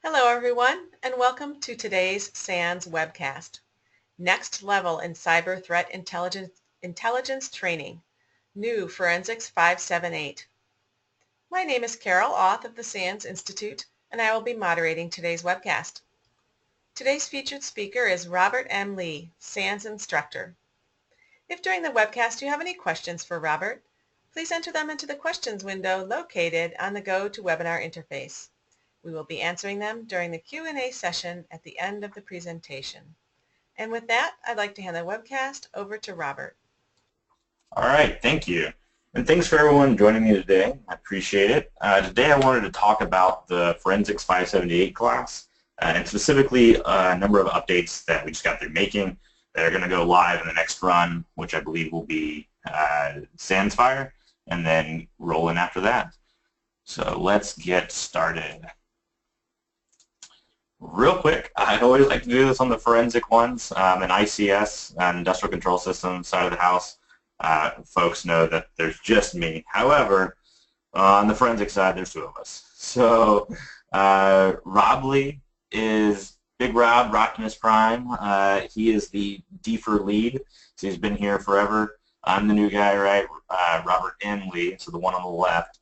Hello everyone, and welcome to today's SANS webcast. Next Level in Cyber Threat Intelligence Training, New Forensics 578. My name is Carol Auth of the SANS Institute, and I will be moderating today's webcast. Today's featured speaker is Robert M. Lee, SANS Instructor. If during the webcast you have any questions for Robert, please enter them into the questions window located on the GoToWebinar interface. We will be answering them during the Q&A session at the end of the presentation. And with that, I'd like to hand the webcast over to Robert. All right, thank you. And thanks for everyone joining me today. I appreciate it. Today I wanted to talk about the Forensics 578 class, and specifically a number of updates that we just got through making that are going to go live in the next run, which I believe will be SANS FIRE, and then roll in after that. So let's get started. Real quick, I always like to do this on the forensic ones, an ICS, an industrial control system side of the house. Folks know that there's just me. However, on the forensic side, there's two of us. So Rob Lee is Big Rob, Rockimus Prime. He is the DFIR lead, so he's been here forever. I'm the new guy, right? Robert M. Lee, so the one on the left.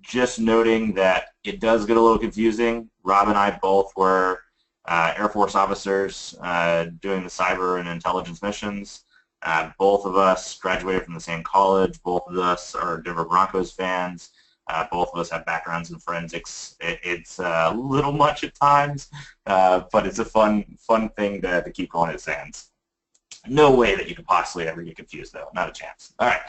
Just noting that it does get a little confusing. Rob and I both were Air Force officers doing the cyber and intelligence missions. Both of us graduated from the same college. Both of us are Denver Broncos fans. Both of us have backgrounds in forensics. It's a little much at times, but it's a fun thing to keep calling it SANS. No way that you could possibly ever get confused, though. Not a chance. All right.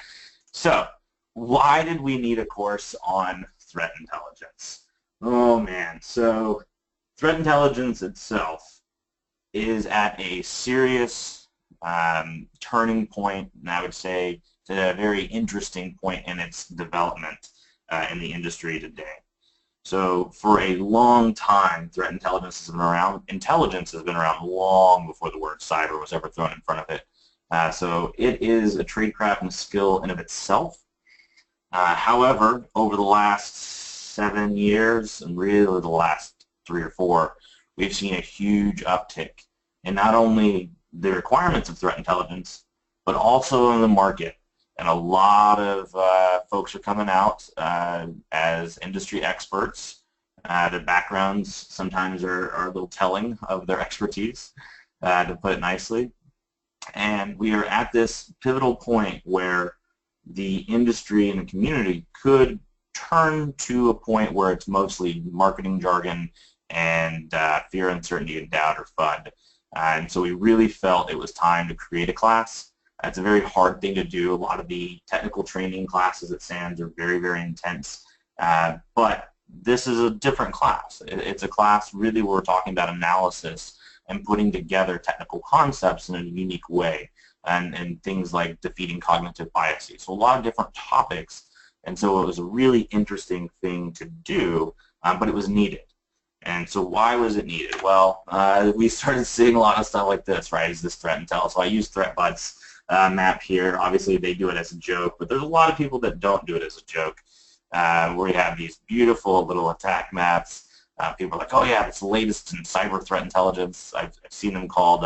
So why did we need a course on threat intelligence? Oh man, so threat intelligence itself is at a serious turning point, and I would say to a very interesting point in its development in the industry today. So for a long time, threat intelligence has been around. Intelligence has been around long before the word cyber was ever thrown in front of it. So it is a tradecraft and skill in of itself. However, over the last 7 years, and really the last 3 or 4, we've seen a huge uptick in not only the requirements of threat intelligence, but also in the market. And a lot of folks are coming out as industry experts. Their backgrounds sometimes are a little telling of their expertise, to put it nicely. And we are at this pivotal point where the industry and the community could turn to a point where it's mostly marketing jargon and fear, uncertainty, and doubt or FUD. And so we really felt it was time to create a class. It's a very hard thing to do. A lot of the technical training classes at SANS are very, very intense. But this is a different class. It's a class really where we're talking about analysis and putting together technical concepts in a unique way. And things like defeating cognitive biases. So a lot of different topics, and so it was a really interesting thing to do, but it was needed. And so why was it needed? Well, we started seeing a lot of stuff like this, right? Is this threat intel? So I use ThreatBuds map here. Obviously they do it as a joke, but there's a lot of people that don't do it as a joke, where we have these beautiful little attack maps. People are like, oh yeah, it's the latest in cyber threat intelligence. I've seen them called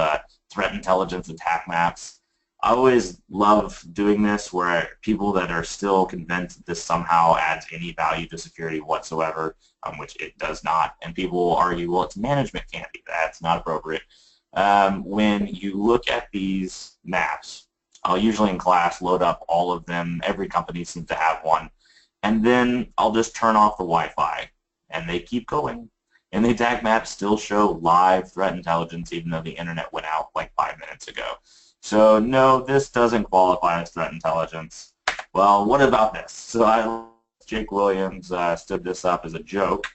threat intelligence attack maps. I always love doing this where people that are still convinced that this somehow adds any value to security whatsoever, which it does not, and people will argue, well, it's management can't be. That's not appropriate. When you look at these maps, I'll usually in class load up all of them. Every company seems to have one. And then I'll just turn off the Wi-Fi, and they keep going. And the attack maps still show live threat intelligence even though the internet went out like 5 minutes ago. So no, this doesn't qualify as threat intelligence. Well, what about this? So Jake Williams stood this up as a joke,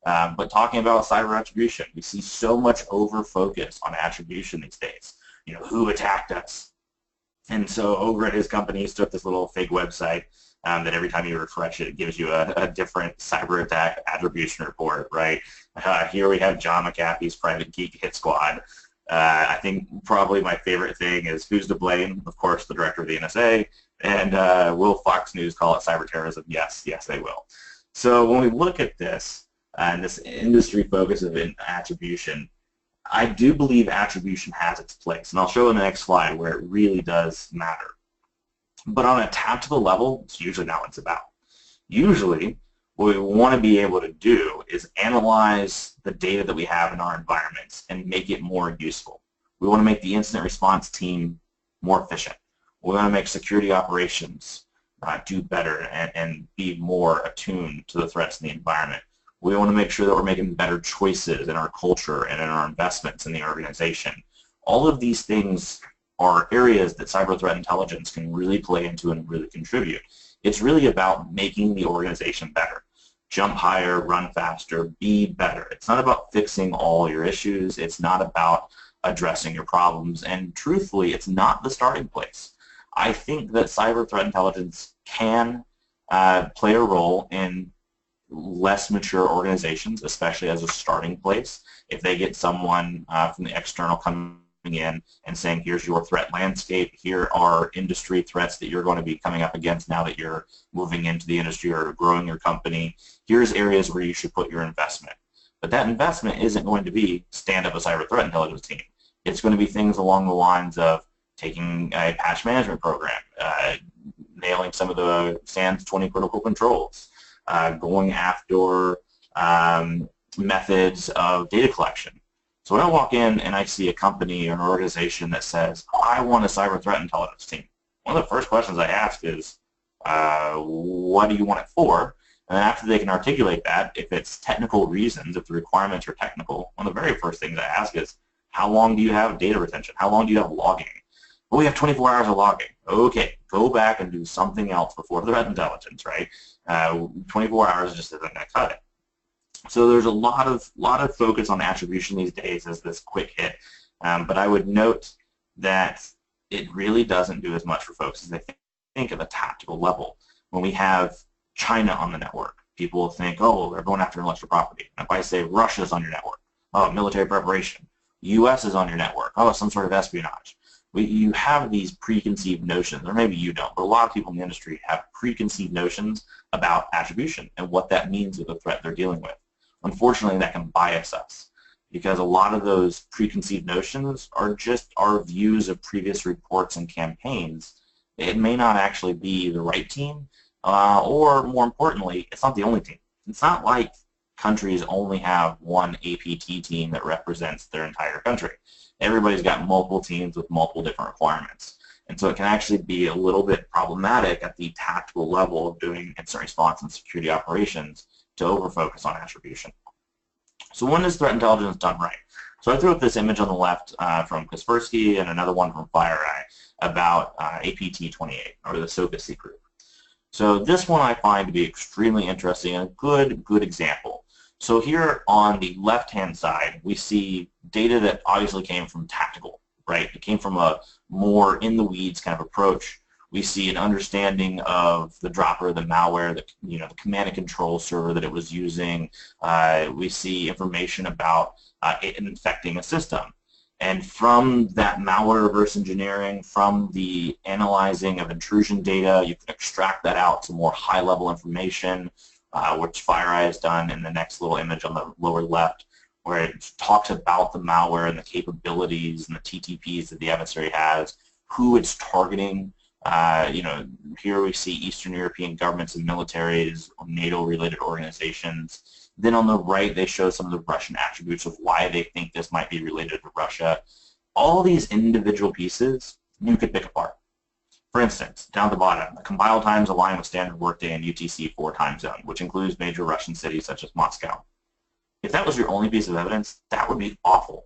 but talking about cyber attribution, we see so much over-focus on attribution these days. You know, who attacked us? And so over at his company, he stood up this little fake website that every time you refresh it, it gives you a different cyber attack attribution report, right? Here we have John McAfee's Private Geek Hit Squad. I think probably my favorite thing is who's to blame? Of course, the director of the NSA. And will Fox News call it cyber terrorism? Yes, yes, they will. So when we look at this, and this industry focus of attribution, I do believe attribution has its place, and I'll show in the next slide where it really does matter. But on a tactical level, it's usually not what it's about. Usually, what we want to be able to do is analyze the data that we have in our environments and make it more useful. We want to make the incident response team more efficient. We want to make security operations do better and be more attuned to the threats in the environment. We want to make sure that we're making better choices in our culture and in our investments in the organization. All of these things are areas that cyber threat intelligence can really play into and really contribute. It's really about making the organization better. Jump higher, run faster, be better. It's not about fixing all your issues. It's not about addressing your problems. And truthfully, it's not the starting place. I think that cyber threat intelligence can play a role in less mature organizations, especially as a starting place. If they get someone from the external coming in and saying, here's your threat landscape, here are industry threats that you're going to be coming up against now that you're moving into the industry or growing your company, here's areas where you should put your investment. But that investment isn't going to be stand up a cyber threat intelligence team. It's going to be things along the lines of taking a patch management program, nailing some of the SANS 20 critical controls, going after methods of data collection. So when I walk in and I see a company or an organization that says, I want a cyber threat intelligence team, one of the first questions I ask is, what do you want it for? And then after they can articulate that, if it's technical reasons, if the requirements are technical, one of the very first things I ask is, how long do you have data retention? How long do you have logging? Well, we have 24 hours of logging. Okay, go back and do something else before threat intelligence, right? 24 hours just isn't going to cut it. So there's a lot of focus on attribution these days as this quick hit, but I would note that it really doesn't do as much for folks as they think at the tactical level. When we have China on the network, people think, oh, they're going after intellectual property. And if I say Russia's on your network, oh, military preparation. U.S. is on your network, oh, some sort of espionage. You have these preconceived notions, or maybe you don't, but a lot of people in the industry have preconceived notions about attribution and what that means with the threat they're dealing with. Unfortunately, that can bias us because a lot of those preconceived notions are just our views of previous reports and campaigns. It may not actually be the right team, or more importantly, it's not the only team. It's not like countries only have one APT team that represents their entire country. Everybody's got multiple teams with multiple different requirements. And so it can actually be a little bit problematic at the tactical level of doing incident response and security operations to over-focus on attribution. So when is threat intelligence done right? So I threw up this image on the left from Kaspersky and another one from FireEye about APT28, or the SOCIC group. So this one I find to be extremely interesting and a good example. So here on the left-hand side, we see data that obviously came from tactical, right? It came from a more in-the-weeds kind of approach. We see an understanding of the dropper, the malware, the command and control server that it was using. We see information about it infecting a system. And from that malware reverse engineering, from the analyzing of intrusion data, you can extract that out to more high-level information, which FireEye has done in the next little image on the lower left, where it talks about the malware and the capabilities and the TTPs that the adversary has, who it's targeting. Here we see Eastern European governments and militaries, NATO-related organizations. Then on the right, they show some of the Russian attributes of why they think this might be related to Russia. All these individual pieces you could pick apart. For instance, down at the bottom, the compile times align with standard workday and UTC-4 time zone, which includes major Russian cities such as Moscow. If that was your only piece of evidence, that would be awful.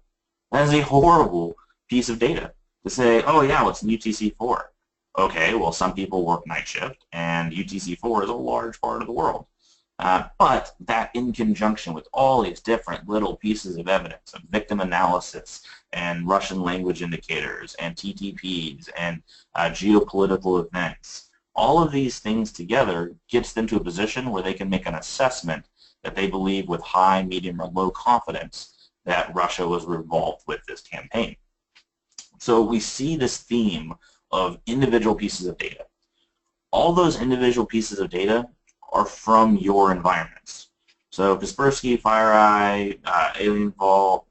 That is a horrible piece of data to say, oh yeah, well, it's UTC-4. Okay, well, some people work night shift, and UTC-4 is a large part of the world. But that in conjunction with all these different little pieces of evidence, of victim analysis, and Russian language indicators, and TTPs, and geopolitical events, all of these things together gets them to a position where they can make an assessment that they believe with high, medium, or low confidence that Russia was involved with this campaign. So we see this theme of individual pieces of data. All those individual pieces of data are from your environments. So Kaspersky, FireEye, Alien Vault,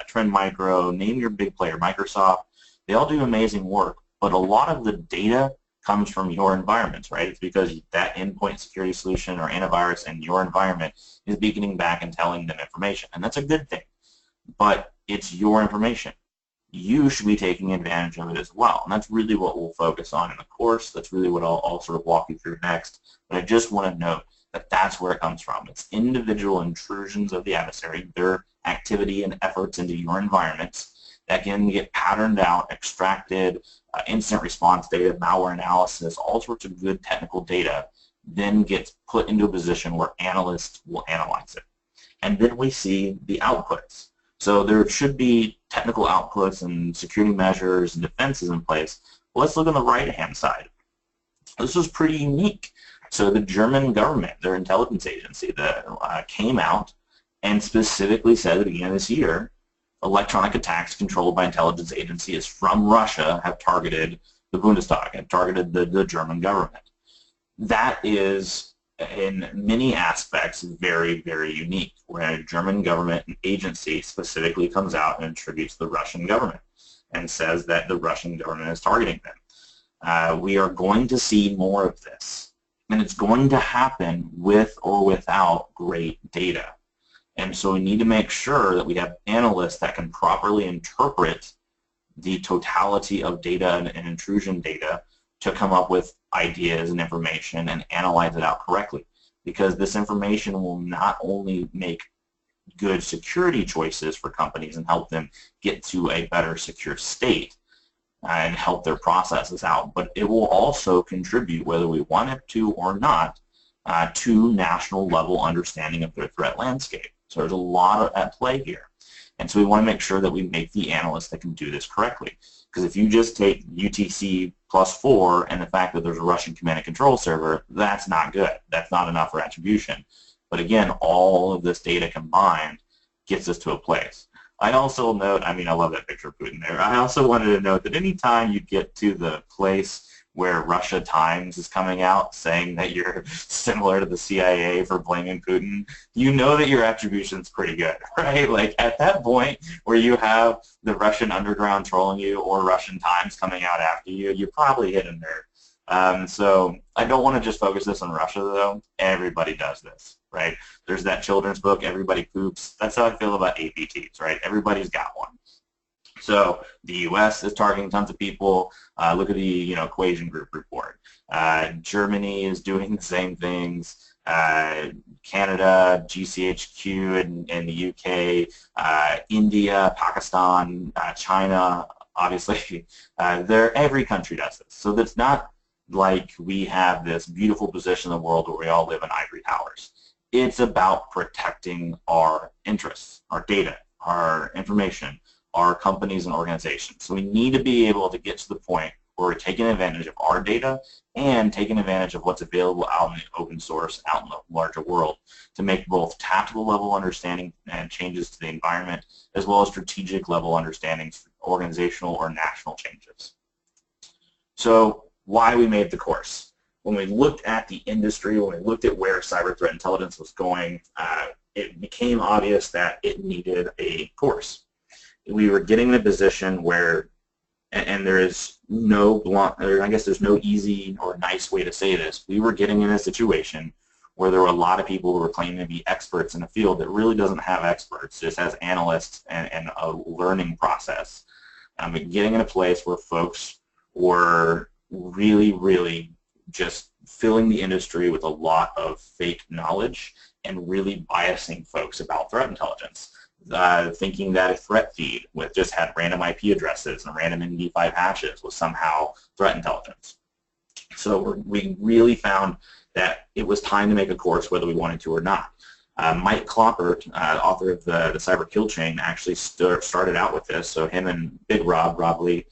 Trend Micro, name your big player, Microsoft, they all do amazing work, but a lot of the data comes from your environments, right? It's because that endpoint security solution or antivirus in your environment is beaconing back and telling them information, and that's a good thing, but it's your information. You should be taking advantage of it as well, and that's really what we'll focus on in the course. That's really what I'll sort of walk you through next, but I just want to note that that's where it comes from. It's individual intrusions of the adversary, their activity and efforts into your environments that can get patterned out, extracted, instant response data, malware analysis, all sorts of good technical data, then gets put into a position where analysts will analyze it. And then we see the outputs. So there should be technical outputs and security measures and defenses in place. Well, let's look on the right-hand side. This was pretty unique. So the German government, their intelligence agency, that came out and specifically said at the beginning of this year, electronic attacks controlled by intelligence agencies from Russia have targeted the Bundestag, have targeted the German government. That is, in many aspects, very, very unique, where a German government agency specifically comes out and attributes the Russian government and says that the Russian government is targeting them. We are going to see more of this. And it's going to happen with or without great data. And so we need to make sure that we have analysts that can properly interpret the totality of data and intrusion data to come up with ideas and information and analyze it out correctly. Because this information will not only make good security choices for companies and help them get to a better secure state, and help their processes out, but it will also contribute, whether we want it to or not, to national level understanding of their threat landscape. So there's a lot at play here. And so we want to make sure that we make the analysts that can do this correctly. Because if you just take UTC +4 and the fact that there's a Russian command and control server, that's not good. That's not enough for attribution. But again, all of this data combined gets us to a place. I also note, I mean, I love that picture of Putin there. I also wanted to note that any time you get to the place where Russia Times is coming out saying that you're similar to the CIA for blaming Putin, you know that your attribution's pretty good, right? Like at that point where you have the Russian underground trolling you or Russian Times coming out after you, you're probably hitting there. So I don't want to just focus this on Russia, though. Everybody does this, right? There's that children's book, Everybody Poops. That's how I feel about APTs, right? Everybody's got one. So the U.S. is targeting tons of people. Look at the Equation Group report. Germany is doing the same things. Canada, GCHQ in the UK, India, Pakistan, China, obviously. Every country does this. So that's not like we have this beautiful position in the world where we all live in ivory towers. It's about protecting our interests, our data, our information, our companies and organizations. So we need to be able to get to the point where we're taking advantage of our data and taking advantage of what's available out in the open source, out in the larger world, to make both tactical level understanding and changes to the environment, as well as strategic level understandings, organizational or national changes. So why we made the course. When we looked at the industry, when we looked at where cyber threat intelligence was going, it became obvious that it needed a course. We were getting in a position where, and there is no blunt, or I guess there's no easy or nice way to say this, we were getting in a situation where there were a lot of people who were claiming to be experts in a field that really doesn't have experts, just has analysts and a learning process. Getting in a place where folks were really, really just filling the industry with a lot of fake knowledge and really biasing folks about threat intelligence. Thinking that a threat feed with just had random IP addresses and random MD5 hashes was somehow threat intelligence. So we really found that it was time to make a course whether we wanted to or not. Mike Cloppert, author of the Cyber Kill Chain, actually started out with this. So him and Big Rob Lee,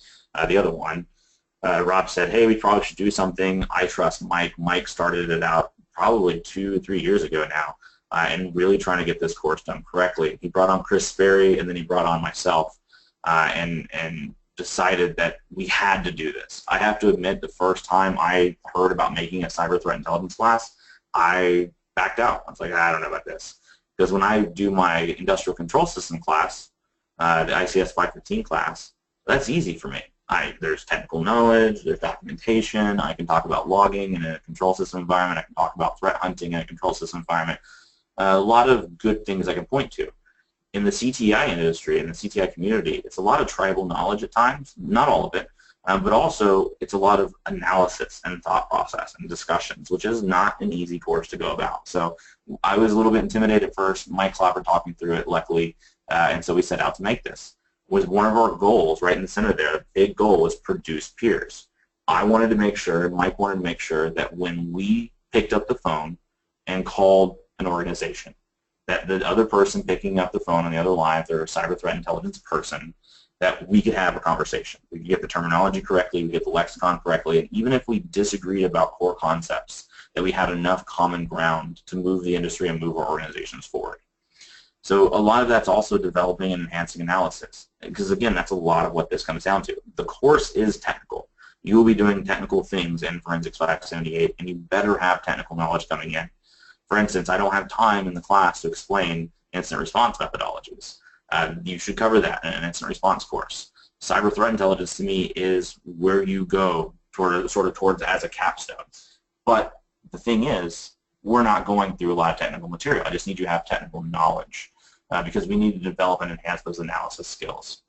the other one, Rob said, hey, we probably should do something. I trust Mike. Mike started it out probably 2 or 3 years ago now. And really trying to get this course done correctly. He brought on Chris Sperry, and then he brought on myself, and decided that we had to do this. I have to admit, the first time I heard about making a cyber threat intelligence class, I backed out. I was like, I don't know about this. Because when I do my industrial control system class, the ICS515 class, that's easy for me. There's technical knowledge, there's documentation, I can talk about logging in a control system environment, I can talk about threat hunting in a control system environment. A lot of good things I can point to. In the CTI industry, in the CTI community, it's a lot of tribal knowledge at times, not all of it, but also it's a lot of analysis and thought process and discussions, which is not an easy course to go about. So I was a little bit intimidated at first. Mike Clapper talked me through it, luckily, and so we set out to make this. Was one of our goals right in the center there, the big goal was produce peers. I wanted to make sure, Mike wanted to make sure that when we picked up the phone and called an organization, that the other person picking up the phone on the other line, if they're a cyber threat intelligence person, that we could have a conversation. We could get the terminology correctly, we get the lexicon correctly, and even if we disagreed about core concepts, that we had enough common ground to move the industry and move our organizations forward. So a lot of that's also developing and enhancing analysis, because again, that's a lot of what this comes down to. The course is technical. You will be doing technical things in Forensics 578, and you better have technical knowledge coming in. For instance, I don't have time in the class to explain incident response methodologies. You should cover that in an incident response course. Cyber threat intelligence to me is where you go towards as a capstone. But the thing is, we're not going through a lot of technical material. I just need you to have technical knowledge because we need to develop and enhance those analysis skills.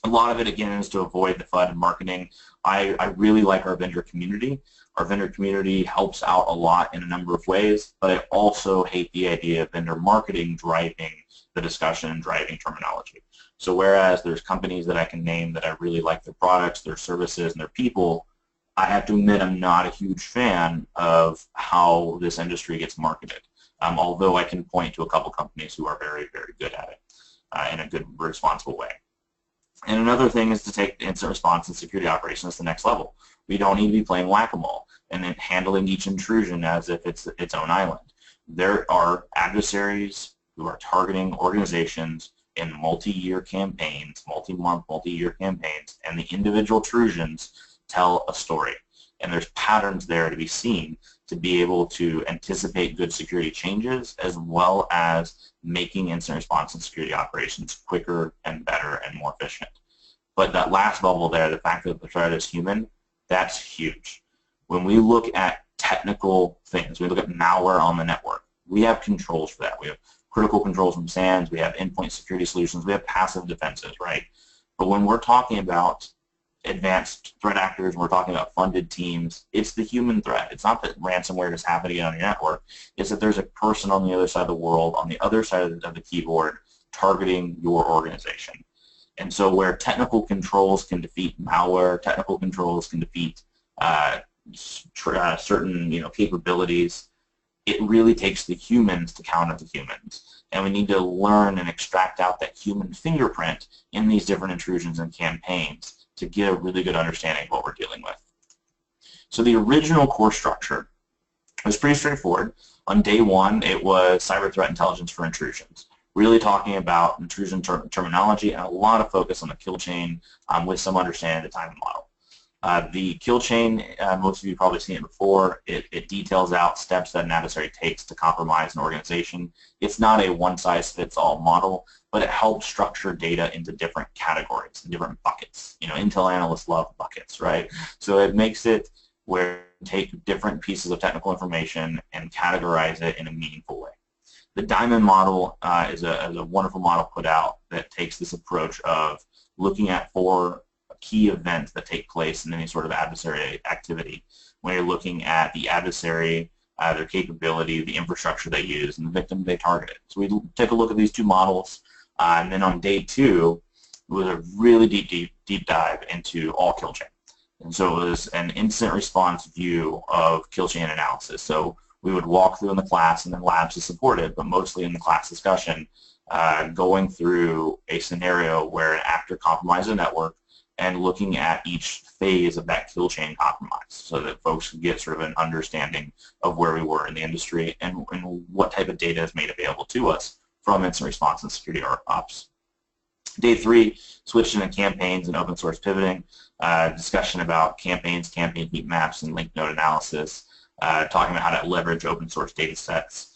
A lot of it, again, is to avoid the FUD in marketing. I really like our vendor community. Our vendor community helps out a lot in a number of ways, but I also hate the idea of vendor marketing driving the discussion and driving terminology. So whereas there's companies that I can name that I really like their products, their services, and their people, I have to admit I'm not a huge fan of how this industry gets marketed, although I can point to a couple companies who are very, very good at it in a good, responsible way. And another thing is to take incident response and security operations to the next level. We don't need to be playing whack-a-mole and then handling each intrusion as if it's its own island. There are adversaries who are targeting organizations in multi-year campaigns, multi-month, multi-year campaigns, and the individual intrusions tell a story. And there's patterns there to be seen to be able to anticipate good security changes as well as making incident response and security operations quicker and better and more efficient. But that last bubble there, the fact that the threat is human, that's huge. When we look at technical things, we look at malware on the network, we have controls for that. We have critical controls from SANS, we have endpoint security solutions, we have passive defenses, right? But when we're talking about advanced threat actors, we're talking about funded teams, it's the human threat. It's not that ransomware is happening on your network, it's that there's a person on the other side of the world, on the other side of the keyboard, targeting your organization. And so where technical controls can defeat malware, technical controls can defeat certain capabilities, it really takes the humans to counter the humans. And we need to learn and extract out that human fingerprint in these different intrusions and campaigns to get a really good understanding of what we're dealing with. So the original course structure was pretty straightforward. On day one, it was cyber threat intelligence for intrusions, really talking about intrusion terminology and a lot of focus on the kill chain with some understanding of the timing model. The kill chain, most of you have probably seen it before, it details out steps that an adversary takes to compromise an organization. It's not a one-size-fits-all model, but it helps structure data into different categories, different buckets. Intel analysts love buckets, right? So it makes it where you take different pieces of technical information and categorize it in a meaningful way. The diamond model is a wonderful model put out that takes this approach of looking at 4 key events that take place in any sort of adversary activity when you're looking at the adversary, their capability, the infrastructure they use, and the victim they targeted. So we take a look at these 2 models, and then on day 2, it was a really deep dive into all kill chain. And so it was an incident response view of kill chain analysis. So we would walk through in the class, and then labs to support it, but mostly in the class discussion, going through a scenario where an actor compromised a network and looking at each phase of that kill chain compromise so that folks can get sort of an understanding of where we were in the industry and what type of data is made available to us from incident response and security ops. Day 3, switched into campaigns and open source pivoting, discussion about campaigns, campaign heat maps, and link node analysis, talking about how to leverage open source data sets.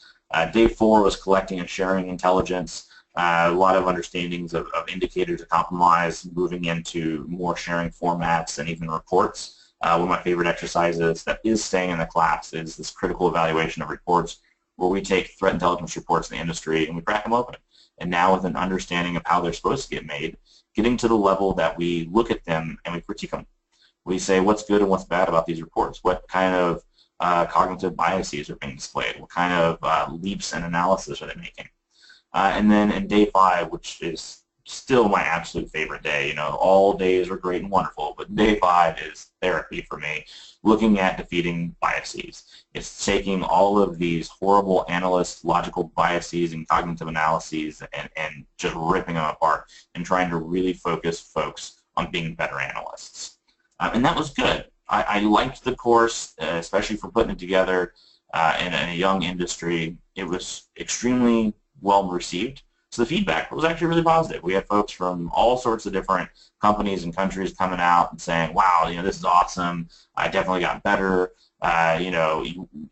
Day 4 was collecting and sharing intelligence, a lot of understandings of indicators of compromise, moving into more sharing formats and even reports. One of my favorite exercises that is staying in the class is this critical evaluation of reports, where we take threat intelligence reports in the industry and we crack them open. And now with an understanding of how they're supposed to get made, getting to the level that we look at them and we critique them. We say what's good and what's bad about these reports, what kind of cognitive biases are being displayed, what kind of leaps in analysis are they making. And then in day 5, which is still my absolute favorite day, you know, all days are great and wonderful, but day 5 is therapy for me, looking at defeating biases. It's taking all of these horrible analyst logical biases and cognitive analyses and just ripping them apart and trying to really focus folks on being better analysts. And that was good. I liked the course, especially for putting it together in a young industry. It was extremely well received. So the feedback was actually really positive. We had folks from all sorts of different companies and countries coming out and saying, wow, you know, this is awesome. I definitely got better. You know,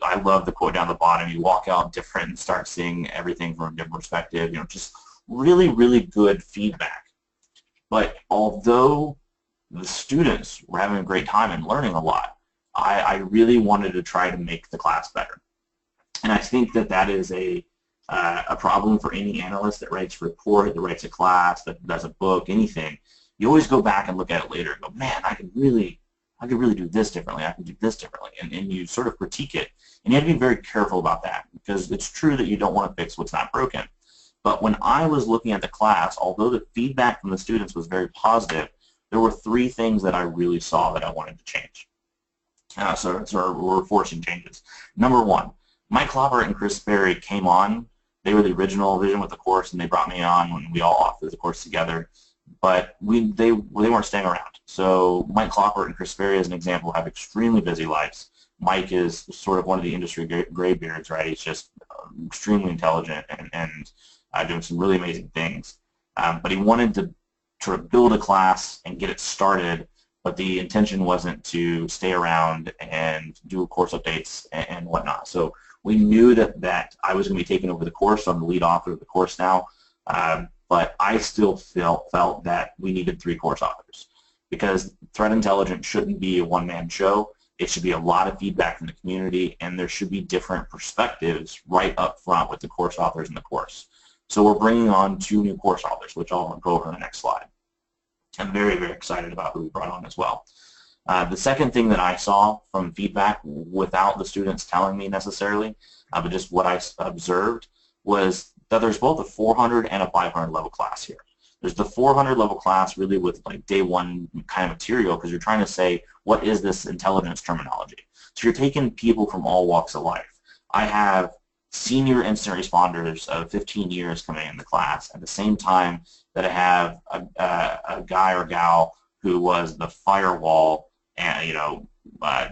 I love the quote down the bottom. You walk out different and start seeing everything from a different perspective. You know, just really, really good feedback. But although the students were having a great time and learning a lot, I really wanted to try to make the class better. And I think that that is a problem for any analyst that writes a report, that writes a class, that does a book, anything. You always go back and look at it later and go, man, I could really do this differently, I could do this differently, and you sort of critique it. And you have to be very careful about that, because it's true that you don't want to fix what's not broken. But when I was looking at the class, although the feedback from the students was very positive, there were 3 things that I really saw that I wanted to change. So we're forcing changes. Number 1, Mike Clopper and Chris Berry came on. They were the original vision with the course, and they brought me on when we all authored the course together. But they weren't staying around. So Mike Clopper and Chris Berry, as an example, have extremely busy lives. Mike is sort of one of the industry graybeards, right? He's just extremely intelligent and doing some really amazing things. But he wanted to sort of build a class and get it started, but the intention wasn't to stay around and do course updates and whatnot. So we knew that I was going to be taking over the course. So I'm the lead author of the course now, but I still felt that we needed 3 course authors, because threat intelligence shouldn't be a one-man show. It should be a lot of feedback from the community, and there should be different perspectives right up front with the course authors in the course. So we're bringing on 2 new course authors, which I'll go over in the next slide. I'm very, very excited about who we brought on as well. The second thing that I saw from feedback, without the students telling me necessarily, but just what I observed, was that there's both a 400 and a 500 level class here. There's the 400 level class really with like day 1 kind of material, because you're trying to say, what is this intelligence terminology? So you're taking people from all walks of life. I have senior incident responders of 15 years coming in the class, at the same time that I have a guy or gal who was the firewall, and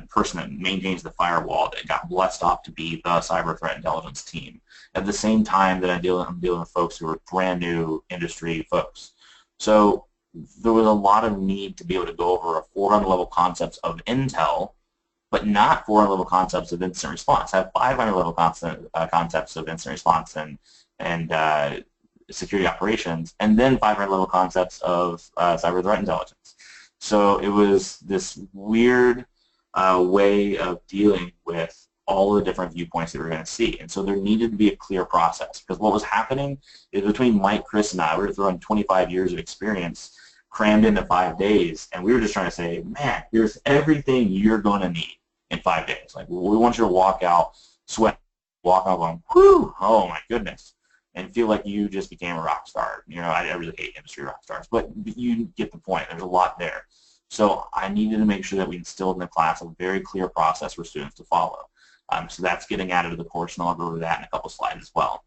person that maintains the firewall that got blessed off to be the cyber threat intelligence team. At the same time that I'm dealing with folks who are brand new industry folks. So there was a lot of need to be able to go over a 400 level concepts of intel, but not 400 level concepts of incident response. I have 500 level concepts of incident response and security operations, and then 500 level concepts of cyber threat intelligence. So it was this weird way of dealing with all the different viewpoints that we're going to see. And so there needed to be a clear process, because what was happening is between Mike, Chris, and I, we were throwing 25 years of experience crammed into 5 days, and we were just trying to say, man, here's everything you're going to need in 5 days. Like, we want you to walk out, sweat, walk out going, whew, oh my goodness, and feel like you just became a rock star. I really hate industry rock stars, but you get the point. There's a lot there. So I needed to make sure that we instilled in the class a very clear process for students to follow. So that's getting added to the course, and I'll go over that in a couple slides as well.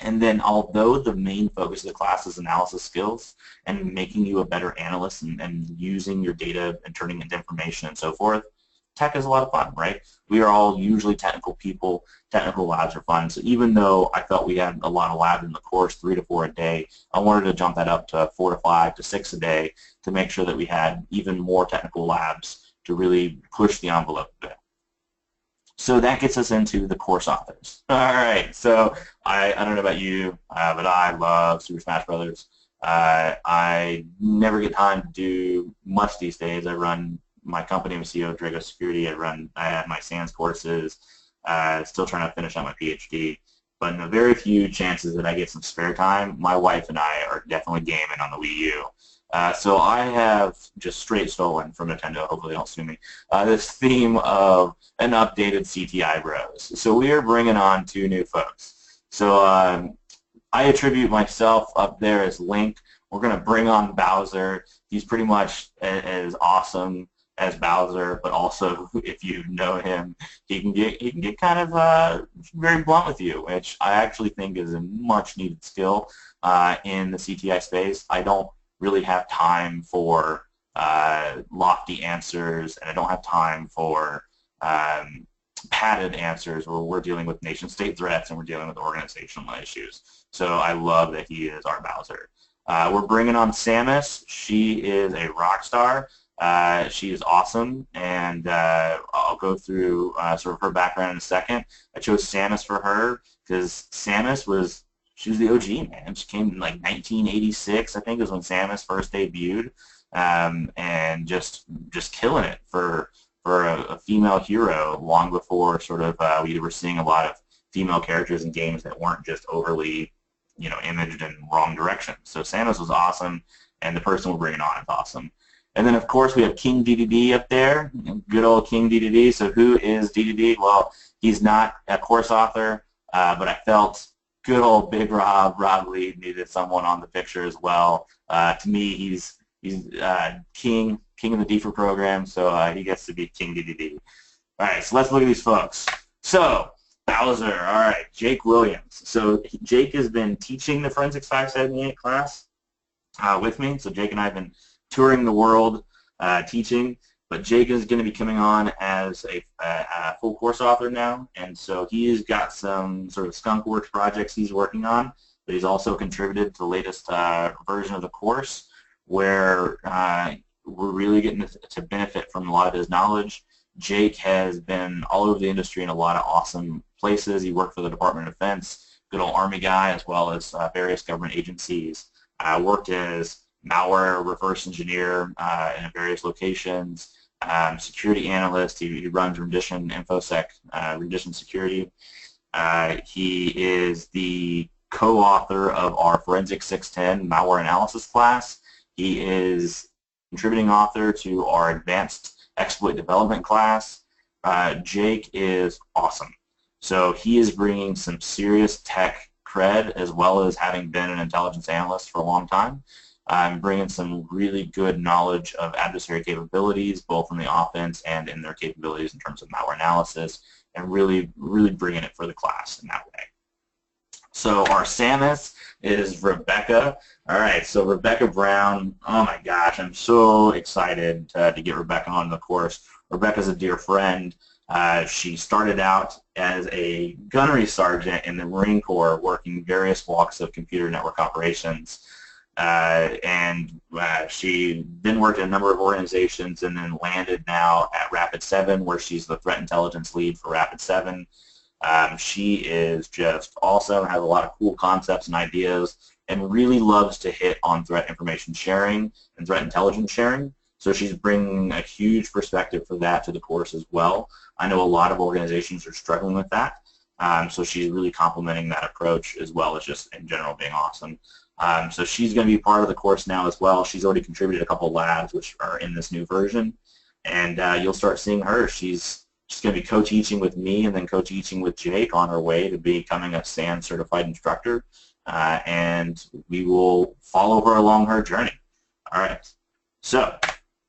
And then, although the main focus of the class is analysis skills and making you a better analyst and using your data and turning it into information and so forth, tech is a lot of fun, right? We are all usually technical people. Technical labs are fun. So even though I felt we had a lot of labs in the course, 3 to 4 a day, I wanted to jump that up to 4 to 5 to 6 a day to make sure that we had even more technical labs to really push the envelope a bit. So that gets us into the course authors. All right, so I don't know about you, but I love Super Smash Brothers. I never get time to do much these days. I run my company, I'm CEO of Dragos Security. I have my SANS courses, still trying to finish out my PhD. But in the very few chances that I get some spare time, my wife and I are definitely gaming on the Wii U. So I have just straight stolen from Nintendo, hopefully they don't sue me, this theme of an updated CTI Bros. So we are bringing on two new folks. So I attribute myself up there as Link. We're going to bring on Bowser. He's pretty much as awesome as Bowser, but also if you know him, he can get kind of very blunt with you, which I actually think is a much needed skill in the CTI space. I don't really have time for lofty answers, and I don't have time for padded answers where we're dealing with nation-state threats and we're dealing with organizational issues. So I love that he is our Bowser. We're bringing on Samus. She is a rock star. She is awesome, and I'll go through sort of her background in a second. I chose Samus for her because she was the OG, man. She came in like 1986, I think, is when Samus first debuted, and just killing it for a female hero long before sort of we were seeing a lot of female characters in games that weren't just overly, imaged in wrong directions. So Samus was awesome, and the person we're bringing on is awesome. And then, of course, we have King DDD up there, good old King DDD. So who is DDD? Well, he's not a course author, but I felt good old Big Rob Lee needed someone on the picture as well. To me, he's king of the DFIR program, so he gets to be King DDD. All right, so let's look at these folks. So Bowser, all right, Jake Williams. So Jake has been teaching the Forensics 578 class with me. So Jake and I have been touring the world teaching, but Jake is going to be coming on as a full course author now, and so he's got some sort of skunkworks projects he's working on, but he's also contributed to the latest version of the course, where we're really getting to benefit from a lot of his knowledge. Jake has been all over the industry in a lot of awesome places. He worked for the Department of Defense, good old Army guy, as well as various government agencies. Worked as malware reverse engineer in various locations, security analyst. He runs Rendition InfoSec, Rendition Security. He is the co-author of our Forensic 610 malware analysis class. He is contributing author to our advanced exploit development class. Jake is awesome. So he is bringing some serious tech cred, as well as having been an intelligence analyst for a long time. Bringing some really good knowledge of adversary capabilities, both in the offense and in their capabilities in terms of malware analysis, and really bringing it for the class in that way. So our Samus is Rebecca. All right, so Rebecca Brown, oh my gosh, I'm so excited to get Rebecca on the course. Rebecca's a dear friend. She started out as a gunnery sergeant in the Marine Corps, working various walks of computer network operations. She then worked in a number of organizations and then landed now at Rapid7, where she's the threat intelligence lead for Rapid7. She is just awesome, has a lot of cool concepts and ideas, and really loves to hit on threat information sharing and threat intelligence sharing. So she's bringing a huge perspective for that to the course as well. I know a lot of organizations are struggling with that, so she's really complementing that approach, as well as just in general being awesome. So she's going to be part of the course now as well. She's already contributed a couple labs which are in this new version, and you'll start seeing her. She's going to be co-teaching with me and then co-teaching with Jake on her way to becoming a SANS Certified Instructor, and we will follow her along her journey. All right. So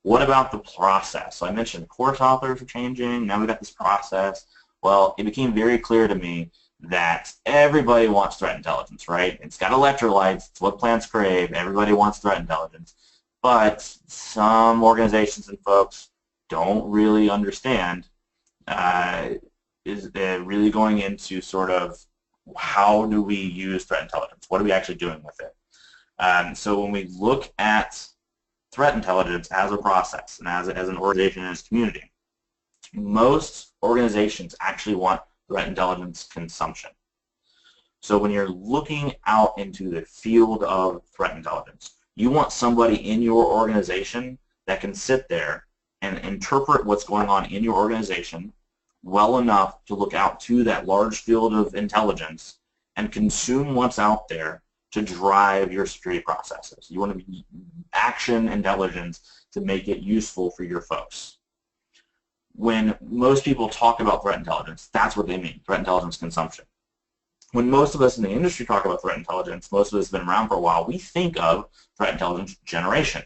what about the process? So I mentioned course authors are changing. Now we've got this process. Well, it became very clear to me that everybody wants threat intelligence, right? It's got electrolytes. It's what plants crave. Everybody wants threat intelligence. But some organizations and folks don't really understand is really going into sort of how do we use threat intelligence? What are we actually doing with it? So when we look at threat intelligence as a process and as an organization and as a community, most organizations actually want threat intelligence consumption. So when you're looking out into the field of threat intelligence, you want somebody in your organization that can sit there and interpret what's going on in your organization well enough to look out to that large field of intelligence and consume what's out there to drive your security processes. You want to be action intelligence to make it useful for your folks. When most people talk about threat intelligence, that's what they mean, threat intelligence consumption. When most of us in the industry talk about threat intelligence, most of us have been around for a while, we think of threat intelligence generation,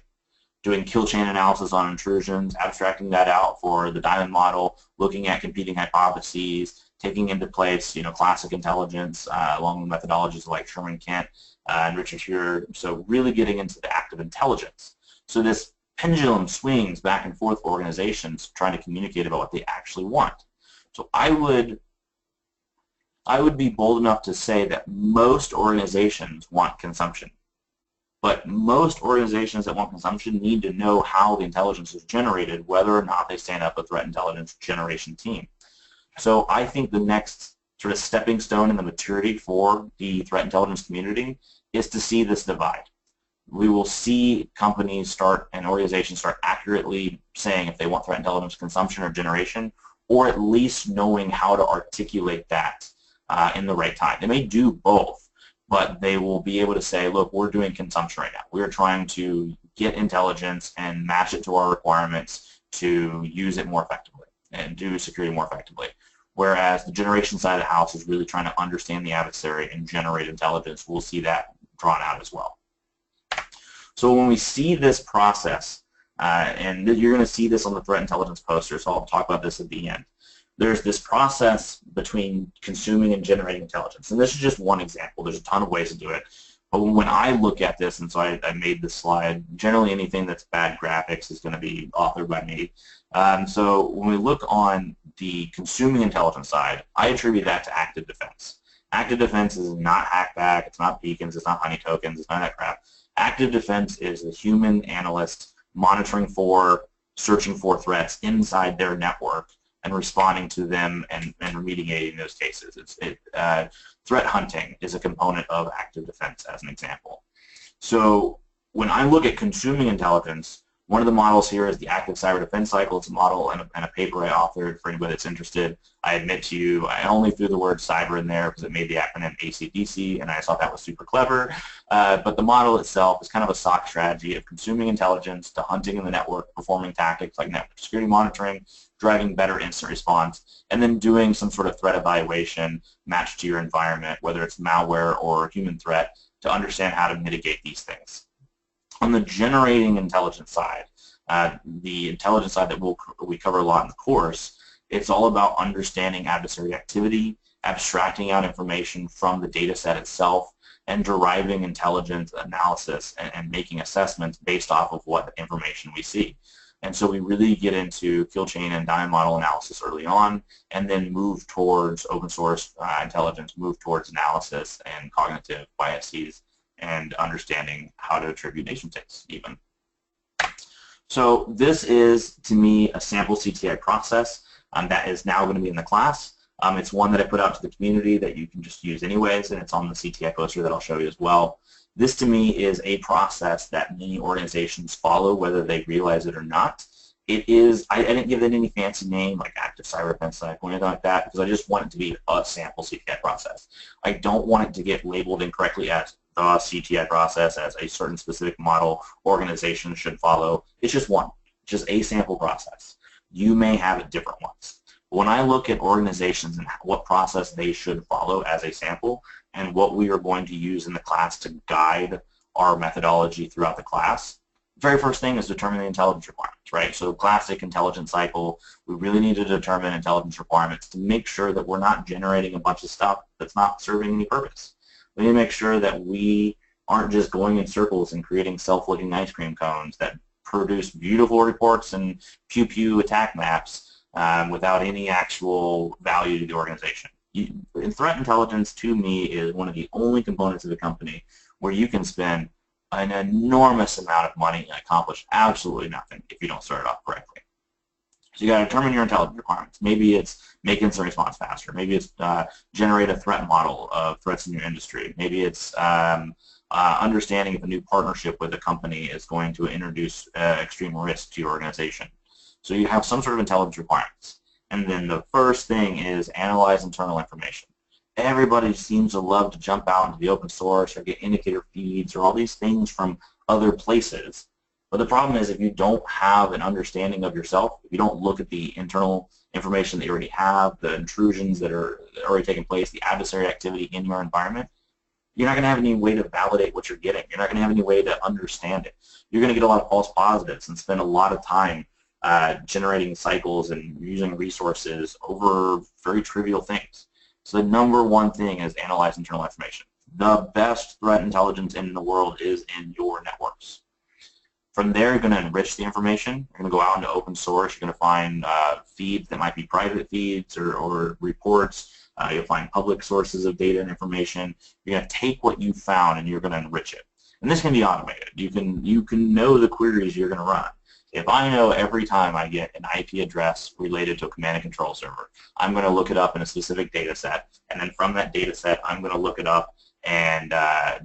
doing kill chain analysis on intrusions, abstracting that out for the diamond model, looking at competing hypotheses, taking into place, classic intelligence along with methodologies like Sherman Kent and Richard Heuer. So really getting into the active intelligence. So this pendulum swings back and forth for organizations trying to communicate about what they actually want. So I would be bold enough to say that most organizations want consumption. But most organizations that want consumption need to know how the intelligence is generated, whether or not they stand up a threat intelligence generation team. So I think the next sort of stepping stone in the maturity for the threat intelligence community is to see this divide. We will see companies and organizations start accurately saying if they want threat intelligence consumption or generation, or at least knowing how to articulate that in the right time. They may do both, but they will be able to say, look, we're doing consumption right now. We're trying to get intelligence and match it to our requirements to use it more effectively and do security more effectively. Whereas the generation side of the house is really trying to understand the adversary and generate intelligence. We'll see that drawn out as well. So when we see this process, and you're going to see this on the threat intelligence poster, so I'll talk about this at the end. There's this process between consuming and generating intelligence. And this is just one example. There's a ton of ways to do it. But when I look at this, and so I made this slide, generally anything that's bad graphics is going to be authored by me. So when we look on the consuming intelligence side, I attribute that to active defense. Active defense is not hackback, it's not beacons, it's not honey tokens, it's none of that crap. Active defense is the human analyst monitoring for, searching for threats inside their network and responding to them and remediating those cases. Threat hunting is a component of active defense, as an example. So when I look at consuming intelligence, one of the models here is the active cyber defense cycle. It's a model and a paper I authored for anybody that's interested. I admit to you, I only threw the word cyber in there because it made the acronym ACDC, and I thought that was super clever. But the model itself is kind of a SOC strategy of consuming intelligence to hunting in the network, performing tactics like network security monitoring, driving better instant response, and then doing some sort of threat evaluation matched to your environment, whether it's malware or human threat, to understand how to mitigate these things. On the generating intelligence side, the intelligence side that we cover a lot in the course, it's all about understanding adversary activity, abstracting out information from the data set itself, and deriving intelligence analysis and making assessments based off of what information we see. And so we really get into kill chain and diamond model analysis early on, and then move towards open source intelligence, move towards analysis and cognitive biases, and understanding how to attribute nation states even. So this is, to me, a sample CTI process that is now going to be in the class. It's one that I put out to the community that you can just use anyways, and it's on the CTI poster that I'll show you as well. This, to me, is a process that many organizations follow, whether they realize it or not. It is, I didn't give it any fancy name like active cyber defense cycle or anything like that, because I just want it to be a sample CTI process. I don't want it to get labeled incorrectly as the CTI process, as a certain specific model organization should follow. It's just one, just a sample process. You may have different ones. When I look at organizations and what process they should follow as a sample, and what we are going to use in the class to guide our methodology throughout the class, the very first thing is determine the intelligence requirements, right? So classic intelligence cycle, we really need to determine intelligence requirements to make sure that we're not generating a bunch of stuff that's not serving any purpose. We need to make sure that we aren't just going in circles and creating self-looking ice cream cones that produce beautiful reports and pew-pew attack maps without any actual value to the organization. Threat intelligence, to me, is one of the only components of a company where you can spend an enormous amount of money and accomplish absolutely nothing if you don't start it off correctly. So you got to determine your intelligence requirements. Maybe it's make incident response faster. Maybe it's generate a threat model of threats in your industry. Maybe it's understanding if a new partnership with a company is going to introduce extreme risk to your organization. So you have some sort of intelligence requirements. And then the first thing is analyze internal information. Everybody seems to love to jump out into the open source or get indicator feeds or all these things from other places. But the problem is if you don't have an understanding of yourself, if you don't look at the internal information that you already have, the intrusions that are already taking place, the adversary activity in your environment, you're not going to have any way to validate what you're getting. You're not going to have any way to understand it. You're going to get a lot of false positives and spend a lot of time generating cycles and using resources over very trivial things. So the number one thing is analyze internal information. The best threat intelligence in the world is in your networks. From there, you're going to enrich the information. You're going to go out into open source. You're going to find feeds that might be private feeds or reports. You'll find public sources of data and information. You're going to take what you found and you're going to enrich it. And this can be automated. You can know the queries you're going to run. If I know every time I get an IP address related to a command and control server, I'm going to look it up in a specific data set, and then from that data set, I'm going to look it up and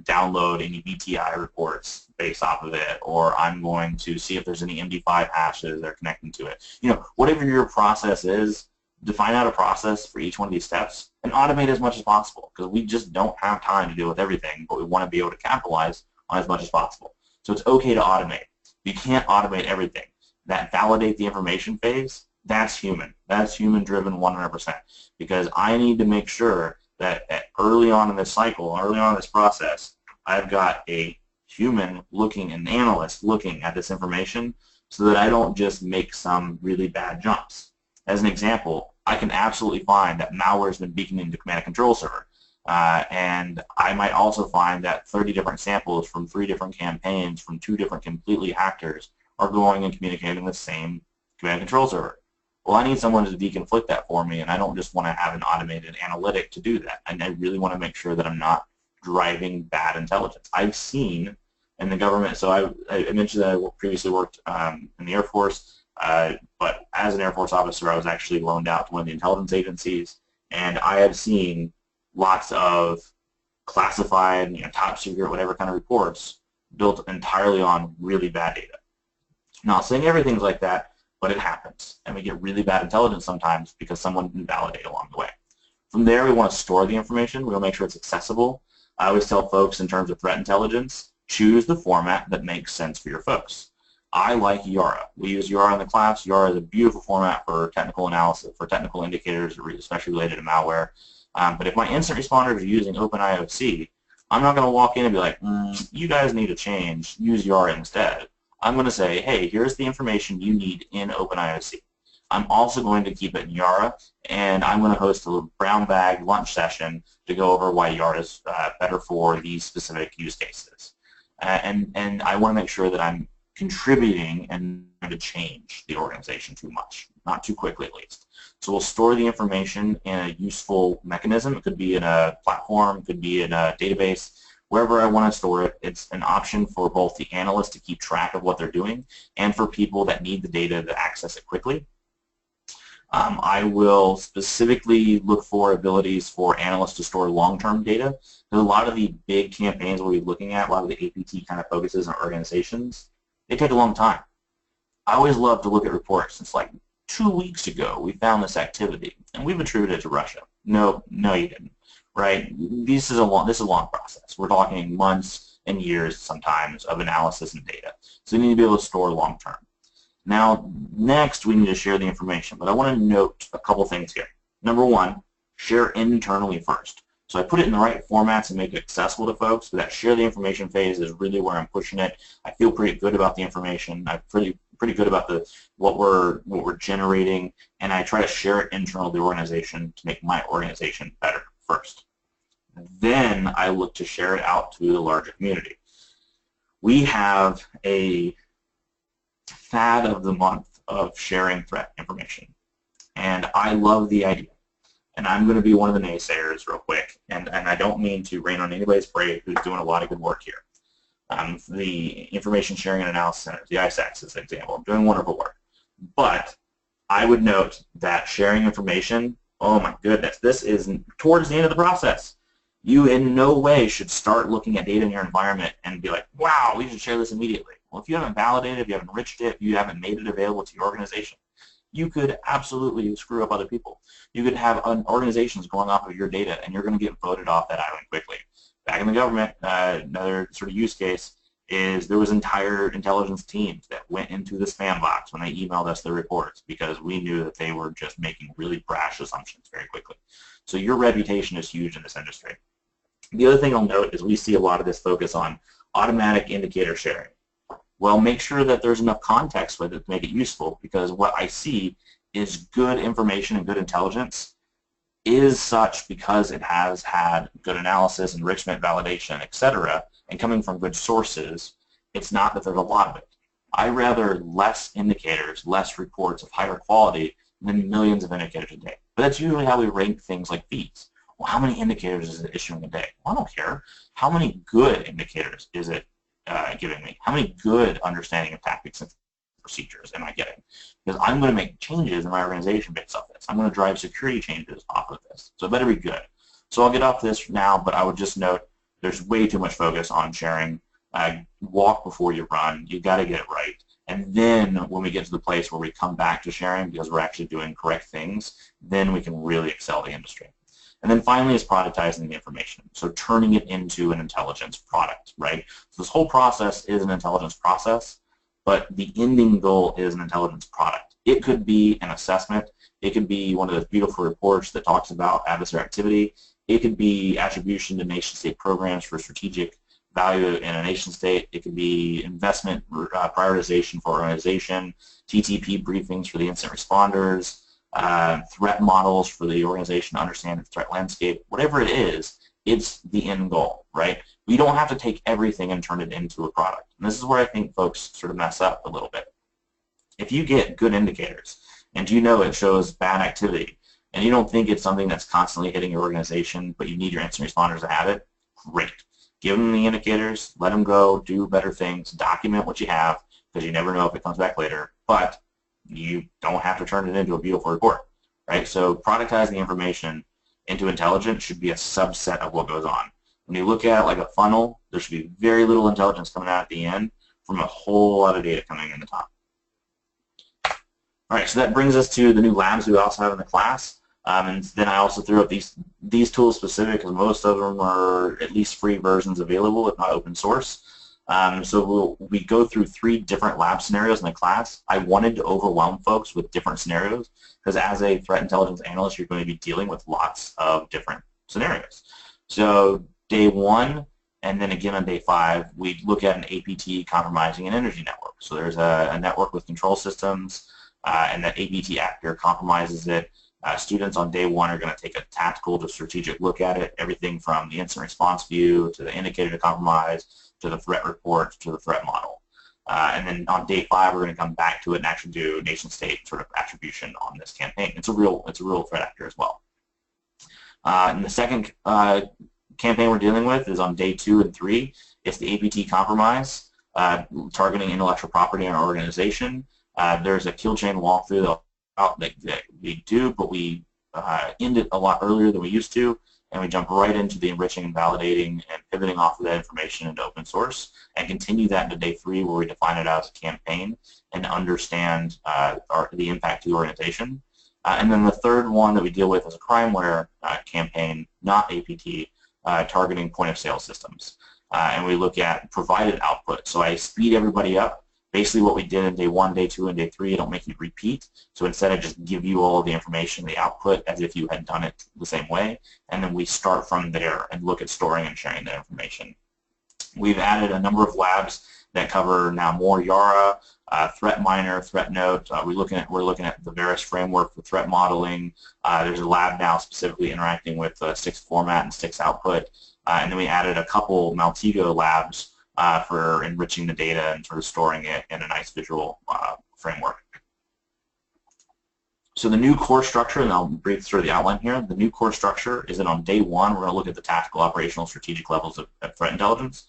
download any BTI reports based off of it, or I'm going to see if there's any MD5 hashes that are connecting to it. You know, whatever your process is, define out a process for each one of these steps and automate as much as possible, because we just don't have time to deal with everything, but we want to be able to capitalize on as much as possible. So it's okay to automate. You can't automate everything. That validate the information phase, that's human. That's human-driven 100%, because I need to make sure that early on in this cycle, early on in this process, I've got a human looking, an analyst looking at this information so that I don't just make some really bad jumps. As an example, I can absolutely find that malware has been beaconing to command and control server. And I might also find that 30 different samples from 3 different campaigns from 2 different completely actors are going and communicating the same command and control server. Well, I need someone to deconflict that for me, and I don't just want to have an automated analytic to do that. And I really want to make sure that I'm not driving bad intelligence. I've seen in the government, so I mentioned that I previously worked in the Air Force, but as an Air Force officer, I was actually loaned out to one of the intelligence agencies, and I have seen lots of classified, top secret, whatever kind of reports built entirely on really bad data. Not saying everything's like that, but it happens, and we get really bad intelligence sometimes because someone didn't validate along the way. From there, we want to store the information. We want to make sure it's accessible. I always tell folks in terms of threat intelligence, choose the format that makes sense for your folks. I like YARA. We use YARA in the class. YARA is a beautiful format for technical analysis, for technical indicators, especially related to malware. But if my incident responders are using OpenIOC, I'm not going to walk in and be like, you guys need to change, use YARA instead. I'm going to say, hey, here's the information you need in OpenIOC. I'm also going to keep it in YARA, and I'm going to host a brown bag lunch session to go over why YARA is better for these specific use cases. And I want to make sure that I'm contributing and to change the organization too much, not too quickly at least. So we'll store the information in a useful mechanism. It could be in a platform, it could be in a database. Wherever I want to store it, it's an option for both the analyst to keep track of what they're doing and for people that need the data to access it quickly. I will specifically look for abilities for analysts to store long-term data. Because a lot of the big campaigns we'll be looking at, a lot of the APT kind of focuses on organizations, they take a long time. I always love to look at reports. It's like 2 weeks ago we found this activity, and we've attributed it to Russia. No, you didn't. Right? This is a long process. We're talking months and years sometimes of analysis and data. So you need to be able to store long term. Now, next we need to share the information, but I want to note a couple things here. Number one, share internally first. So I put it in the right formats and make it accessible to folks, but that share the information phase is really where I'm pushing it. I feel pretty good about the information. I'm pretty good about what we're generating, and I try to share it internally to the organization to make my organization better first. Then I look to share it out to the larger community. We have a fad of the month of sharing threat information, and I love the idea. And I'm going to be one of the naysayers real quick, and I don't mean to rain on anybody's parade who's doing a lot of good work here. The Information Sharing and Analysis Centers, the ISACs as an example, doing wonderful work. But I would note that sharing information, oh my goodness, this is towards the end of the process. You in no way should start looking at data in your environment and be like, wow, we should share this immediately. Well, if you haven't validated, if you haven't enriched it, if you haven't made it available to your organization, you could absolutely screw up other people. You could have organizations going off of your data, and you're going to get voted off that island quickly. Back in the government, another sort of use case is there was entire intelligence teams that went into the spam box when they emailed us their reports because we knew that they were just making really brash assumptions very quickly. So your reputation is huge in this industry. The other thing I'll note is we see a lot of this focus on automatic indicator sharing. Well, make sure that there's enough context with it to make it useful, because what I see is good information and good intelligence is such because it has had good analysis, enrichment, validation, etc., and coming from good sources. It's not that there's a lot of it. I rather less indicators, less reports of higher quality than millions of indicators a day. But that's usually how we rank things like fees. Well, how many indicators is it issuing a day? Well, I don't care. How many good indicators is it giving me? How many good understanding of tactics and procedures am I getting? Because I'm going to make changes in my organization based off this. I'm going to drive security changes off of this. So it better be good. So I'll get off this now, but I would just note there's way too much focus on sharing. Walk before you run. You've got to get it right. And then when we get to the place where we come back to sharing because we're actually doing correct things, then we can really excel the industry. And then finally is productizing the information, so turning it into an intelligence product, right? So this whole process is an intelligence process, but the ending goal is an intelligence product. It could be an assessment. It could be one of those beautiful reports that talks about adversary activity. It could be attribution to nation-state programs for strategic value in a nation-state. It could be investment prioritization for organization, TTP briefings for the incident responders, threat models for the organization to understand the threat landscape. Whatever it is, it's the end goal, right? We don't have to take everything and turn it into a product. And this is where I think folks sort of mess up a little bit. If you get good indicators and you know it shows bad activity and you don't think it's something that's constantly hitting your organization, but you need your incident responders to have it, great. Give them the indicators, let them go, do better things, document what you have, because you never know if it comes back later, but you don't have to turn it into a beautiful report, right? So productizing the information into intelligence should be a subset of what goes on. When you look at it like a funnel, there should be very little intelligence coming out at the end from a whole lot of data coming in the top. All right, so that brings us to the new labs we also have in the class. And then I also threw up these tools specific because most of them are at least free versions available, if not open source. So we go through 3 different lab scenarios in the class. I wanted to overwhelm folks with different scenarios because as a threat intelligence analyst, you're going to be dealing with lots of different scenarios. So day 1 and then again on day 5, we look at an APT compromising an energy network. So there's a network with control systems and that APT actor compromises it. Students on day 1 are going to take a tactical to strategic look at it, everything from the incident response view to the indicator to compromise to the threat report to the threat model. And then on day 5, we're going to come back to it and actually do nation-state sort of attribution on this campaign. It's a real threat actor as well. And the second campaign we're dealing with is on day 2 and 3. It's the APT compromise, targeting intellectual property in our organization. There's a kill chain walkthrough that we do, but we end it a lot earlier than we used to, and we jump right into the enriching and validating and pivoting off of that information into open source and continue that into day 3 where we define it as a campaign and understand the impact to the organization. And then the third one that we deal with is a crimeware campaign, not APT, targeting point-of-sale systems. And we look at provided output. So I speed everybody up. Basically what we did in day 1, day 2, and day 3, I don't make you repeat. So instead I just give you all the information, the output, as if you had done it the same way. And then we start from there and look at storing and sharing that information. We've added a number of labs that cover now more YARA, threat miner, threat note. We're looking at the Varus framework for threat modeling. There's a lab now specifically interacting with 6 format and 6 output. And then we added a couple Maltego labs for enriching the data and sort of storing it in a nice visual framework. So the new core structure, and I'll brief through the outline here, the new core structure is that on day 1, we're going to look at the tactical, operational, strategic levels of threat intelligence.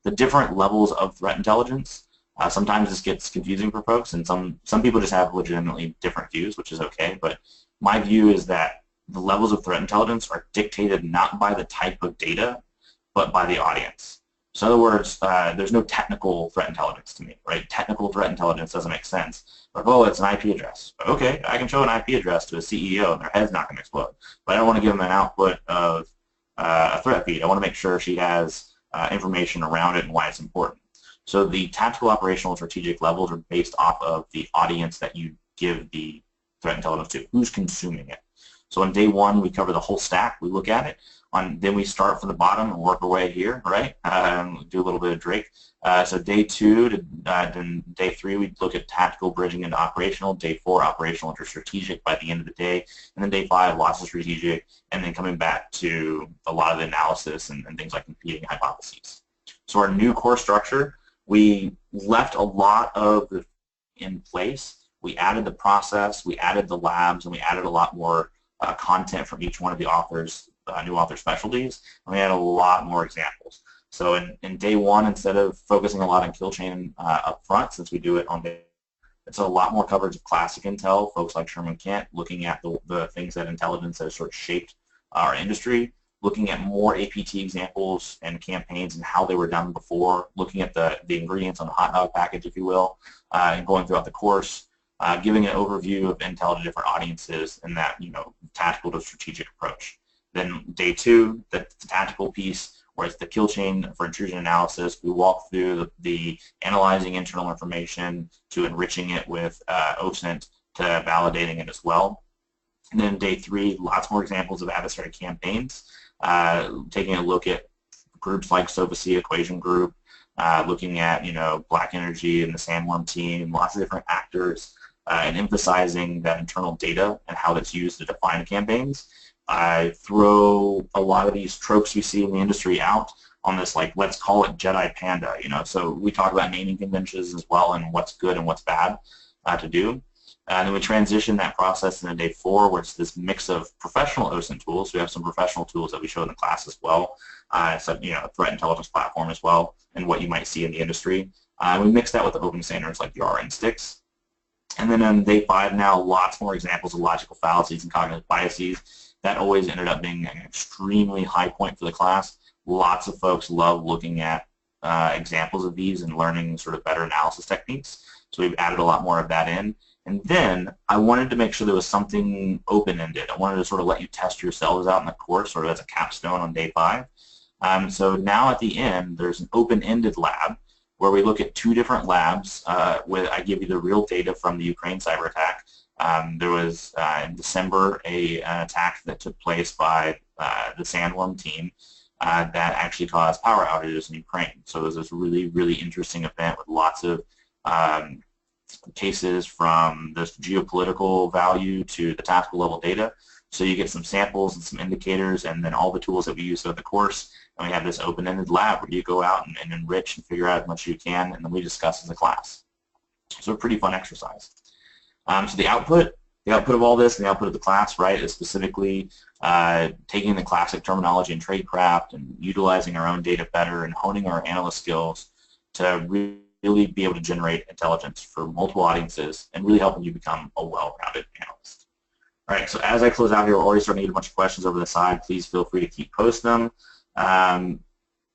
The different levels of threat intelligence Sometimes this gets confusing for folks, and some people just have legitimately different views, which is okay, but my view is that the levels of threat intelligence are dictated not by the type of data, but by the audience. So in other words, there's no technical threat intelligence to me, right? Technical threat intelligence doesn't make sense. But, oh, it's an IP address. Okay, I can show an IP address to a CEO and their head's not going to explode. But I don't want to give them an output of a threat feed. I want to make sure she has information around it and why it's important. So the tactical, operational, and strategic levels are based off of the audience that you give the threat intelligence to, who's consuming it. So on day one, we cover the whole stack. We look at it. Then we start from the bottom and work our way here, right? Do a little bit of Drake. So day 2 to then day 3, we look at tactical bridging into operational. Day 4, operational into strategic by the end of the day. And then day 5, lots of strategic, and then coming back to a lot of the analysis and things like competing hypotheses. So our new core structure, we left a lot of the in place. We added the process, we added the labs, and we added a lot more content from each one of the authors, new author specialties, and we had a lot more examples. So in day 1, instead of focusing a lot on kill chain up front, since we do it on day, it's a lot more coverage of classic intel, folks like Sherman Kent, looking at the things that intelligence has sort of shaped our industry, looking at more APT examples and campaigns and how they were done before, looking at the ingredients on the hot dog package, if you will, and going throughout the course, giving an overview of intel to different audiences and that, tactical to strategic approach. Then day 2, the tactical piece, where it's the kill chain for intrusion analysis. We walk through the analyzing internal information to enriching it with OSINT to validating it as well. And then day 3, lots more examples of adversary campaigns, taking a look at groups like SOVAC Equation Group, looking at Black Energy and the Sandworm team, lots of different actors, and emphasizing that internal data and how that's used to define campaigns. I throw a lot of these tropes we see in the industry out on this, like, let's call it Jedi Panda, so we talk about naming conventions as well and what's good and what's bad to do. And then we transition that process into day 4, where it's this mix of professional OSINT tools. We have some professional tools that we show in the class as well. So, a threat intelligence platform as well, and what you might see in the industry. We mix that with the open standards like the RN sticks. And then on day 5 now, lots more examples of logical fallacies and cognitive biases. That always ended up being an extremely high point for the class. Lots of folks love looking at examples of these and learning sort of better analysis techniques. So we've added a lot more of that in. And then I wanted to make sure there was something open-ended. I wanted to sort of let you test yourselves out in the course, sort of as a capstone on day 5. So now at the end, there's an open-ended lab where we look at 2 different labs. I give you the real data from the Ukraine cyber attack. There was in December an attack that took place by the Sandworm team that actually caused power outages in Ukraine. So it was this really, really interesting event with lots of cases from this geopolitical value to the tactical level data. So you get some samples and some indicators, and then all the tools that we use throughout the course. And we have this open-ended lab where you go out and enrich and figure out as much as you can, and then we discuss as a class. So a pretty fun exercise. So the output of all this and the output of the class, right, is specifically taking the classic terminology in tradecraft and utilizing our own data better and honing our analyst skills to really be able to generate intelligence for multiple audiences and really helping you become a well-rounded analyst. All right, so as I close out here, we're already starting to get a bunch of questions over the side. Please feel free to keep posting them.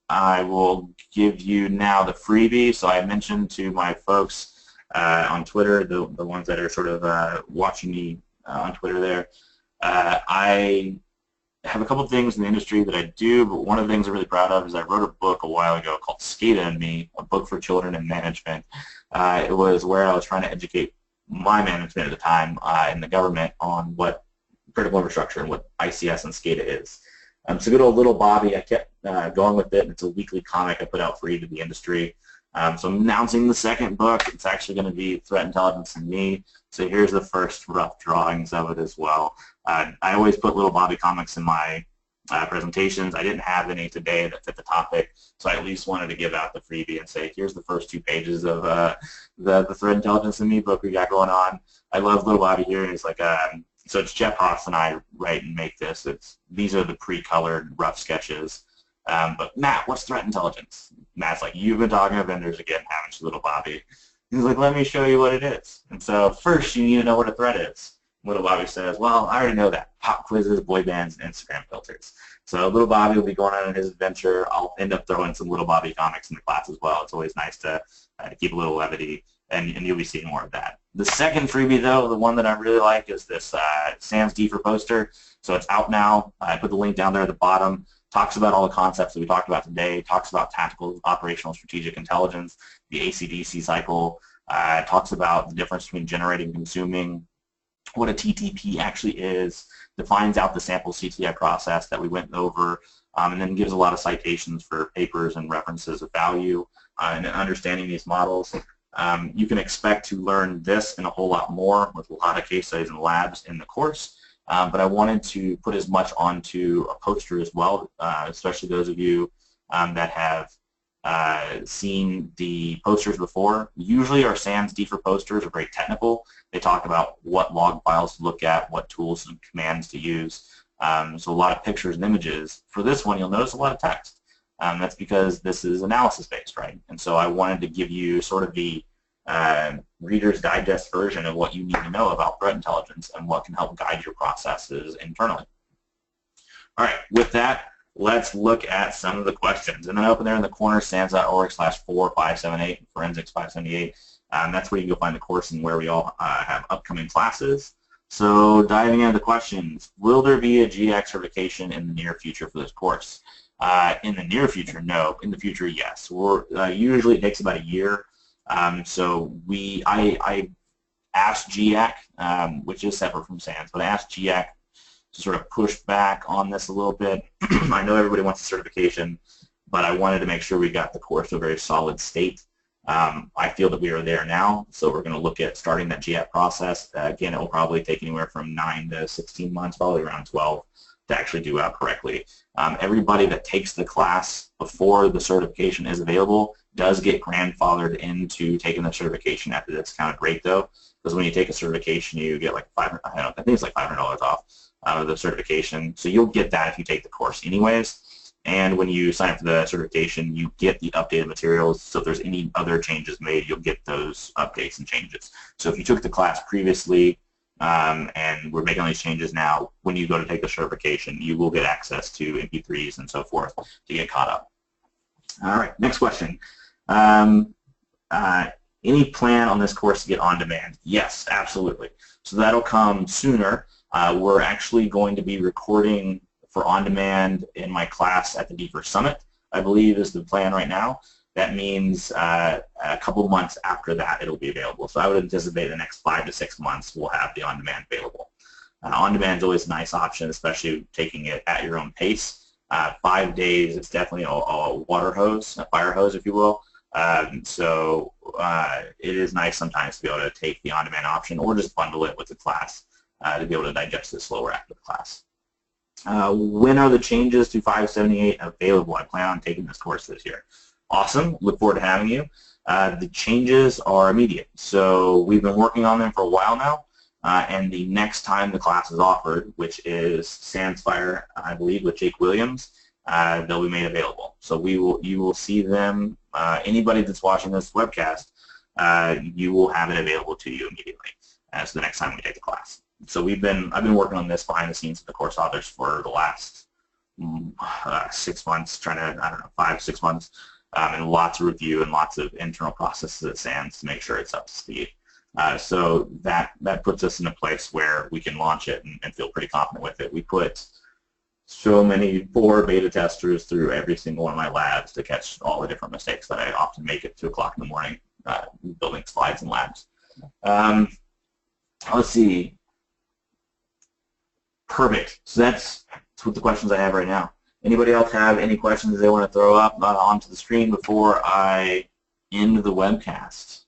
I will give you now the freebie. So I mentioned to my folks on Twitter, the ones that are sort of watching me on Twitter there, I have a couple of things in the industry that I do, but one of the things I'm really proud of is I wrote a book a while ago called SCADA and Me, a book for children in management. It was where I was trying to educate my management at the time in the government on what critical infrastructure and what ICS and SCADA is. So good old little Bobby, I kept going with it. It's a weekly comic I put out free to the industry. So I'm announcing the second book. It's actually going to be Threat Intelligence and Me. So here's the first rough drawings of it as well. I always put little Bobby comics in my presentations. I didn't have any today that fit the topic, so I at least wanted to give out the freebie and say, here's the first 2 pages of the Threat Intelligence and Me book we got going on. I love little Bobby here, and he's like, so it's Jeff Haas and I write and make this. These are the pre-colored rough sketches. But Matt, what's threat intelligence? Matt's like, you've been talking to vendors again, haven't you, little Bobby? He's like, let me show you what it is. And so first you need to know what a threat is. Little Bobby says, well, I already know that. Pop quizzes, boy bands, and Instagram filters. So little Bobby will be going on his adventure. I'll end up throwing some little Bobby comics in the class as well. It's always nice to keep a little levity, and you'll be seeing more of that. The second freebie, though, the one that I really like, is this SANS DFIR poster. So it's out now. I put the link down there at the bottom. Talks about all the concepts that we talked about today. Talks about tactical, operational, strategic intelligence, the AC/DC cycle. Talks about the difference between generating and consuming, what a TTP actually is, defines out the sample CTI process that we went over, and then gives a lot of citations for papers and references of value, and understanding these models. You can expect to learn this and a whole lot more with a lot of case studies and labs in the course. But I wanted to put as much onto a poster as well, especially those of you that have seen the posters before. Usually our SANS DFIR posters are very technical. They talk about what log files to look at, what tools and commands to use. So a lot of pictures and images. For this one, you'll notice a lot of text. That's because this is analysis-based, right? And so I wanted to give you sort of the Reader's Digest version of what you need to know about threat intelligence and what can help guide your processes internally. All right, with that, let's look at some of the questions. And then up there in the corner, SANS.org/FOR578, Forensics 578. That's where you can go find the course and where we all have upcoming classes. So diving into the questions, will there be a GX certification in the near future for this course? In the near future, no. In the future, yes. Usually it takes about a year. So I asked GIAC, which is separate from SANS, but I asked GIAC to sort of push back on this a little bit. I know everybody wants a certification, but I wanted to make sure we got the course to a very solid state. I feel that we are there now, so we're going to look at starting that GIAC process. Again, it will probably take anywhere from 9 to 16 months, probably around 12, to actually do out correctly. Everybody that takes the class before the certification is available does get grandfathered into taking the certification at the discounted rate, though, because when you take a certification, you get like I think it's like $500 off the certification. So you'll get that if you take the course anyways. And when you sign up for the certification, you get the updated materials. So if there's any other changes made, you'll get those updates and changes. So if you took the class previously and we're making all these changes now, when you go to take the certification, you will get access to MP3s and so forth to get caught up. All right, next question. Any plan on this course to get on demand? Yes, absolutely. So that'll come sooner. We're actually going to be recording for on demand in my class at the DFIR Summit, I believe is the plan right now. That means a couple months after that it'll be available. So I would anticipate the next 5 to 6 months we'll have the on demand available. On demand is always a nice option, especially taking it at your own pace. 5 days, it's definitely a water hose, a fire hose, if you will. So it is nice sometimes to be able to take the on-demand option or just bundle it with the class to be able to digest it slower after the class. When are the changes to 578 available? I plan on taking this course this year. Awesome. Look forward to having you. The changes are immediate. So we've been working on them for a while now. And the next time the class is offered, which is SANS FIRE, I believe, with Jake Williams, they'll be made available. So you will see them. Anybody that's watching this webcast, you will have it available to you immediately. So the next time we take the class. So I've been working on this behind the scenes with the course authors for the last 6 months, trying to, 5 to 6 months, and lots of review and lots of internal processes at SANS to make sure it's up to speed. So that puts us in a place where we can launch it and feel pretty confident with it. We put so many poor beta testers through every single one of my labs to catch all the different mistakes that I often make at 2 o'clock in the morning building slides and labs. Let's see. Perfect. So that's what the questions I have right now. Anybody else have any questions they want to throw up onto the screen before I end the webcast?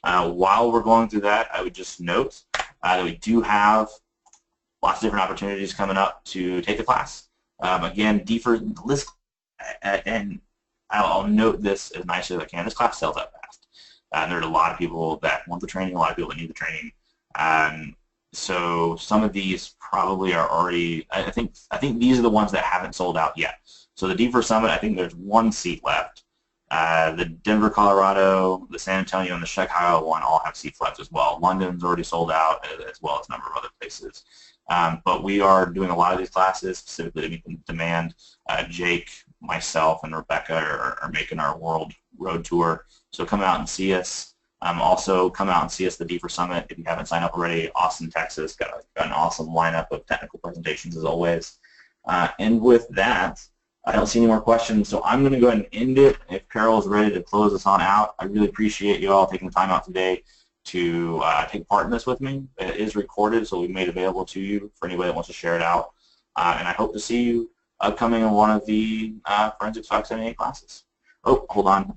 While we're going through that, I would just note that we do have lots of different opportunities coming up to take the class. Again, DFIR list, and I'll note this as nicely as I can. This class sells out fast. There's a lot of people that want the training, a lot of people that need the training. So some of these probably are already. I think these are the ones that haven't sold out yet. So the DFIR Summit, I think there's 1 seat left. The Denver, Colorado, the San Antonio, and the Chicago one all have seats left as well. London's already sold out, as well as a number of other places. But we are doing a lot of these classes specifically to meet the demand. Jake, myself, and Rebecca are making our world road tour. So come out and see us. Also, come out and see us at the DFIR Summit if you haven't signed up already. Austin, Texas, got an awesome lineup of technical presentations as always. And with that, I don't see any more questions, so I'm going to go ahead and end it. If Carol is ready to close us on out, I really appreciate you all taking the time out today to take part in this with me. It is recorded, so we made it available to you for anybody that wants to share it out. And I hope to see you upcoming in one of the Forensics 578 classes. Oh, hold on.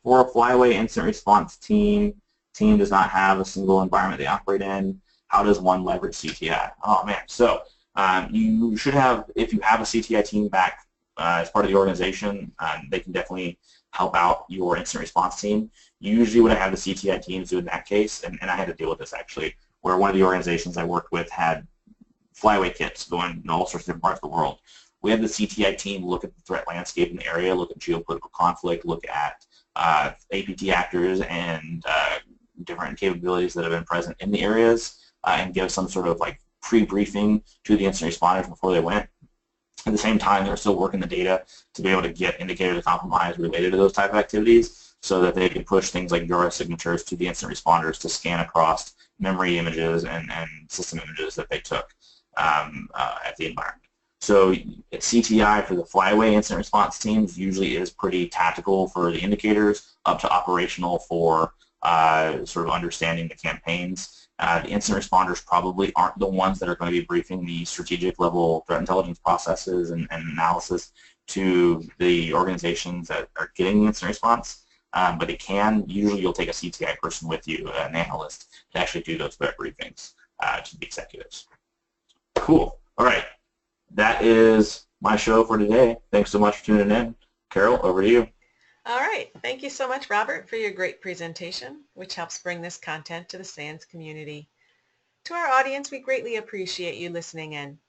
For a flyaway incident response team does not have a single environment they operate in. How does one leverage CTI? Oh, man. So you should have, if you have a CTI team back as part of the organization, they can definitely help out your incident response team. Usually what I have the CTI teams do in that case, and I had to deal with this actually, where one of the organizations I worked with had flyaway kits going in all sorts of different parts of the world. We had the CTI team look at the threat landscape in the area, look at geopolitical conflict, look at APT actors and different capabilities that have been present in the areas, and give some sort of like pre-briefing to the incident responders before they went. At the same time, they're still working the data to be able to get indicators of compromise related to those type of activities so that they can push things like Dragos signatures to the incident responders to scan across memory images and system images that they took at the environment. So CTI for the flyaway incident response teams usually is pretty tactical for the indicators, up to operational for sort of understanding the campaigns. The incident responders probably aren't the ones that are going to be briefing the strategic level threat intelligence processes and analysis to the organizations that are getting the incident response, but they can. Usually you'll take a CTI person with you, an analyst, to actually do those threat briefings to the executives. Cool. All right. That is my show for today. Thanks so much for tuning in. Carol, over to you. All right. Thank you so much, Robert, for your great presentation, which helps bring this content to the SANS community. To our audience, we greatly appreciate you listening in.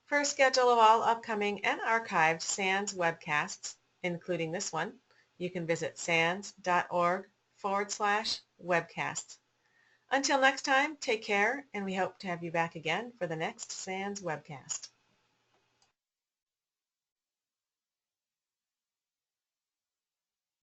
For a schedule of all upcoming and archived SANS webcasts, including this one, you can visit sans.org/webcasts. Until next time, take care, and we hope to have you back again for the next SANS webcast.